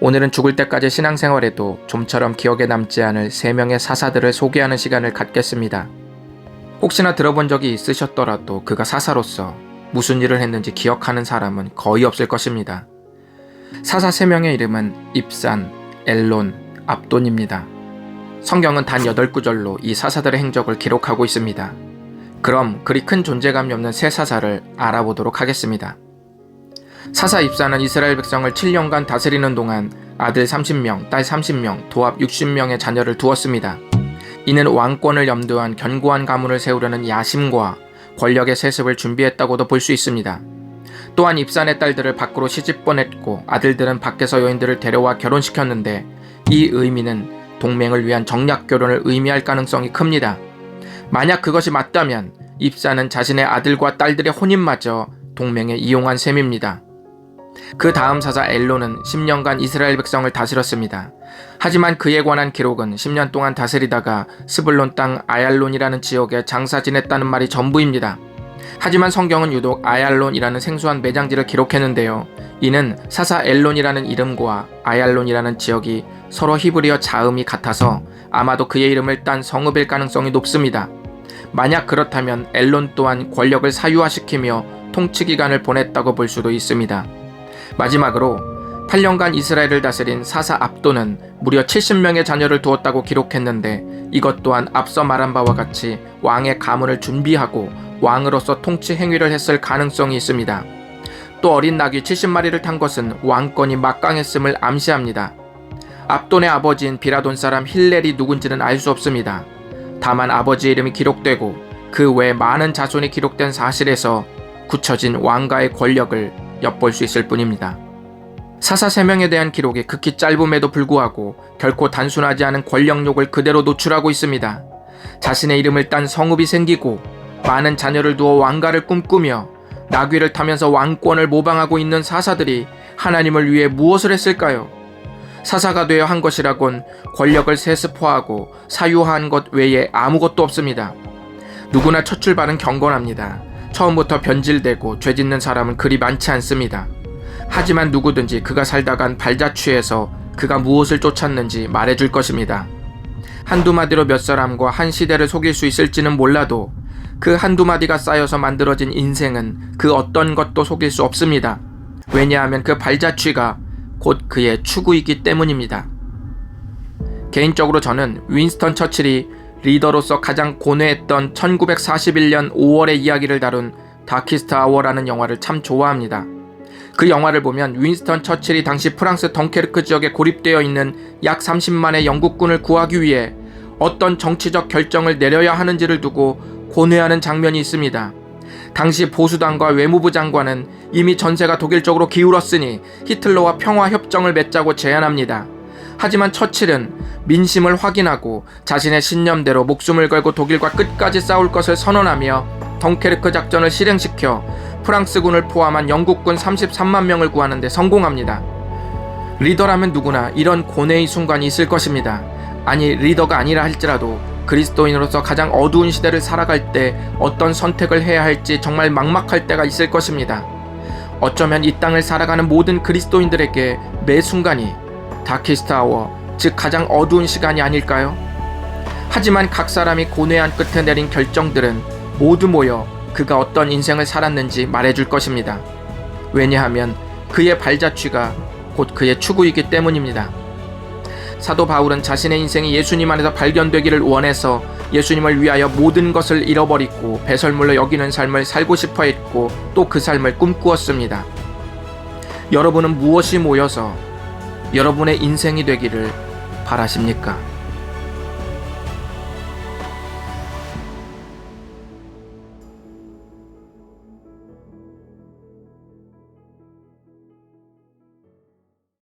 오늘은 죽을 때까지 신앙생활에도 좀처럼 기억에 남지 않을 3명의 사사들을 소개하는 시간을 갖겠습니다. 혹시나 들어본 적이 있으셨더라도 그가 사사로서 무슨 일을 했는지 기억하는 사람은 거의 없을 것입니다. 사사 3명의 이름은 입산, 엘론, 압돈입니다. 성경은 단 8구절로 이 사사들의 행적을 기록하고 있습니다. 그럼 그리 큰 존재감이 없는 세 사사를 알아보도록 하겠습니다. 사사 입산은 이스라엘 백성을 7년간 다스리는 동안 아들 30명, 딸 30명, 도합 60명의 자녀를 두었습니다. 이는 왕권을 염두한 견고한 가문을 세우려는 야심과 권력의 세습을 준비했다고도 볼 수 있습니다. 또한 입산의 딸들을 밖으로 시집 보냈고 아들들은 밖에서 여인들을 데려와 결혼시켰는데 이 의미는 동맹을 위한 정략 결혼을 의미할 가능성이 큽니다. 만약 그것이 맞다면 입산은 자신의 아들과 딸들의 혼인마저 동맹에 이용한 셈입니다. 그 다음 사사 엘론은 10년간 이스라엘 백성을 다스렸습니다. 하지만 그에 관한 기록은 10년 동안 다스리다가 스불론 땅 아얄론이라는 지역에 장사 지냈다는 말이 전부입니다. 하지만 성경은 유독 아얄론이라는 생소한 매장지를 기록했는데요. 이는 사사 엘론이라는 이름과 아얄론이라는 지역이 서로 히브리어 자음이 같아서 아마도 그의 이름을 딴 성읍일 가능성이 높습니다. 만약 그렇다면 엘론 또한 권력을 사유화시키며 통치기간을 보냈다고 볼 수도 있습니다. 마지막으로 8년간 이스라엘을 다스린 사사 압돈은 무려 70명의 자녀를 두었다고 기록했는데 이것 또한 앞서 말한 바와 같이 왕의 가문을 준비하고 왕으로서 통치 행위를 했을 가능성이 있습니다. 또 어린 낙이 70마리를 탄 것은 왕권이 막강했음을 암시합니다. 압돈의 아버지인 비라돈 사람 힐렐이 누군지는 알 수 없습니다. 다만 아버지 이름이 기록되고 그 외 많은 자손이 기록된 사실에서 굳혀진 왕가의 권력을 엿볼 수 있을 뿐입니다. 사사 3명에 대한 기록이 극히 짧음에도 불구하고 결코 단순하지 않은 권력욕을 그대로 노출하고 있습니다. 자신의 이름을 딴 성읍이 생기고 많은 자녀를 두어 왕가를 꿈꾸며 나귀를 타면서 왕권을 모방하고 있는 사사들이 하나님을 위해 무엇을 했을까요? 사사가 되어 한 것이라곤 권력을 세습화하고 사유화한 것 외에 아무것도 없습니다. 누구나 첫 출발은 경건합니다. 처음부터 변질되고 죄짓는 사람은 그리 많지 않습니다. 하지만 누구든지 그가 살다간 발자취에서 그가 무엇을 쫓았는지 말해줄 것입니다. 한두 마디로 몇 사람과 한 시대를 속일 수 있을지는 몰라도 그 한두 마디가 쌓여서 만들어진 인생은 그 어떤 것도 속일 수 없습니다. 왜냐하면 그 발자취가 곧 그의 추구이기 때문입니다. 개인적으로 저는 윈스턴 처칠이 리더로서 가장 고뇌했던 1941년 5월의 이야기를 다룬 다키스트 아워라는 영화를 참 좋아합니다. 그 영화를 보면 윈스턴 처칠이 당시 프랑스 덩케르크 지역에 고립되어 있는 약 30만의 영국군을 구하기 위해 어떤 정치적 결정을 내려야 하는지를 두고 고뇌하는 장면이 있습니다. 당시 보수당과 외무부 장관은 이미 전세가 독일 쪽으로 기울었으니 히틀러와 평화협정을 맺자고 제안합니다. 하지만 처칠은 민심을 확인하고 자신의 신념대로 목숨을 걸고 독일과 끝까지 싸울 것을 선언하며 덩케르크 작전을 실행시켜 프랑스군을 포함한 영국군 33만 명을 구하는 데 성공합니다. 리더라면 누구나 이런 고뇌의 순간이 있을 것입니다. 아니, 리더가 아니라 할지라도 그리스도인으로서 가장 어두운 시대를 살아갈 때 어떤 선택을 해야 할지 정말 막막할 때가 있을 것입니다. 어쩌면 이 땅을 살아가는 모든 그리스도인들에게 매 순간이 다키스트 아워, 즉 가장 어두운 시간이 아닐까요? 하지만 각 사람이 고뇌한 끝에 내린 결정들은 모두 모여 그가 어떤 인생을 살았는지 말해줄 것입니다. 왜냐하면 그의 발자취가 곧 그의 추구이기 때문입니다. 사도 바울은 자신의 인생이 예수님 안에서 발견되기를 원해서 예수님을 위하여 모든 것을 잃어버리고 배설물로 여기는 삶을 살고 싶어 했고 또 그 삶을 꿈꾸었습니다. 여러분은 무엇이 모여서 여러분의 인생이 되기를 바라십니까?